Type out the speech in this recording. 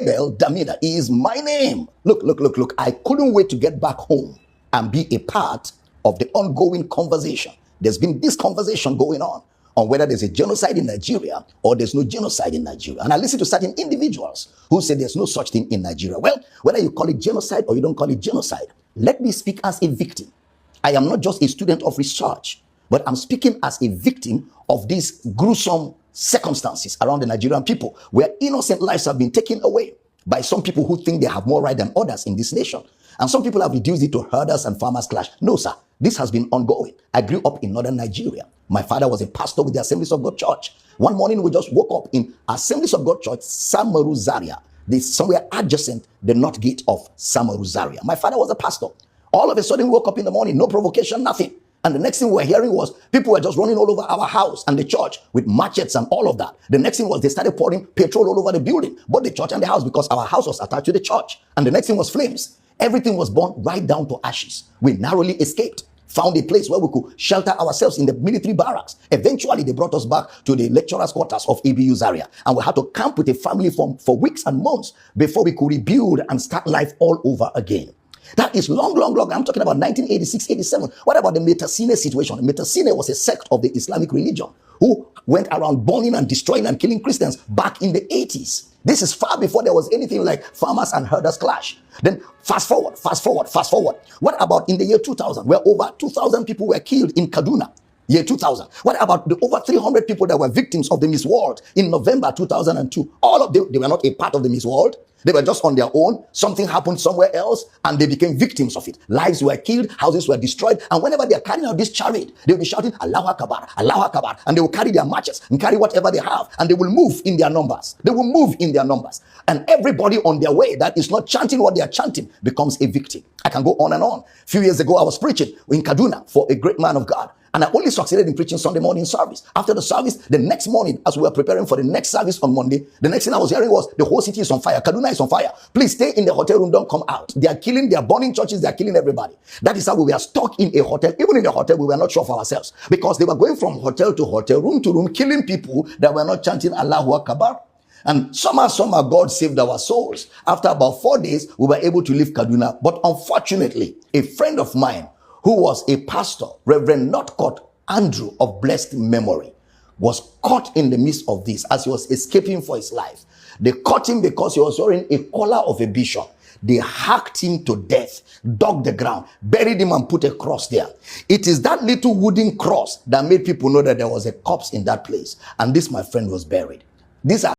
Abel Damina is my name. Look. I couldn't wait to get back home and be a part of the ongoing conversation. There's been this conversation going on whether there's a genocide in Nigeria or there's no genocide in Nigeria. And I listen to certain individuals who say there's no such thing in Nigeria. Well, whether you call it genocide or you don't call it genocide, let me speak as a victim. I am not just a student of research, but I'm speaking as a victim of these gruesome circumstances around the Nigerian people, where innocent lives have been taken away by some people who think they have more right than others in this nation. And some people have reduced it to herders and farmers clash. No, sir, this has been ongoing. I grew up in northern Nigeria. My father was a pastor with the Assemblies of God Church. One morning, we just woke up in Assemblies of God Church, Samaru Zaria. This somewhere adjacent the north gate of Samaru Zaria. My father was a pastor. All of a sudden, we woke up in the morning, no provocation, nothing. And the next thing we were hearing was people were just running all over our house and the church with machetes and all of that. The next thing was they started pouring petrol all over the building, both the church and the house, because our house was attached to the church. And the next thing was flames. Everything was burned right down to ashes. We narrowly escaped, found a place where we could shelter ourselves in the military barracks. Eventually, they brought us back to the lecturers' quarters of ABU Zaria. And we had to camp with a family for weeks and months before we could rebuild and start life all over again. That is long. I'm talking about 1986, 87. What about the Metasine situation? Metasine was a sect of the Islamic religion who went around burning and destroying and killing Christians back in the 80s. This is far before there was anything like farmers and herders clash. Then fast forward. What about in the year 2000, where over 2,000 people were killed in Kaduna? Year 2000. What about the over 300 people that were victims of the Miss World in November 2002? All of them, they were not a part of the Miss World. They were just on their own. Something happened somewhere else and they became victims of it. Lives were killed, houses were destroyed. And whenever they are carrying out this charade, they will be shouting, Allahu Akbar, Allahu Akbar. And they will carry their matches and carry whatever they have. And they will move in their numbers. And everybody on their way that is not chanting what they are chanting becomes a victim. I can go on and on. A few years ago, I was preaching in Kaduna for a great man of God. And I only succeeded in preaching Sunday morning service. After the service, the next morning, as we were preparing for the next service on Monday, the next thing I was hearing was the whole city is on fire. Kaduna is on fire. Please stay in the hotel room. Don't come out. They are burning churches. They are killing everybody. That is how we were stuck in a hotel. Even in the hotel, we were not sure of ourselves because they were going from hotel to hotel, room to room, killing people that were not chanting Allahu Akbar. And somehow God saved our souls. After about 4 days, we were able to leave Kaduna. But unfortunately, a friend of mine who was a pastor, Reverend Northcote Andrew of blessed memory, was caught in the midst of this as he was escaping for his life. They caught him because he was wearing a collar of a bishop. They hacked him to death, dug the ground, buried him and put a cross there. It is that little wooden cross that made people know that there was a corpse in that place. And this, my friend, was buried. These are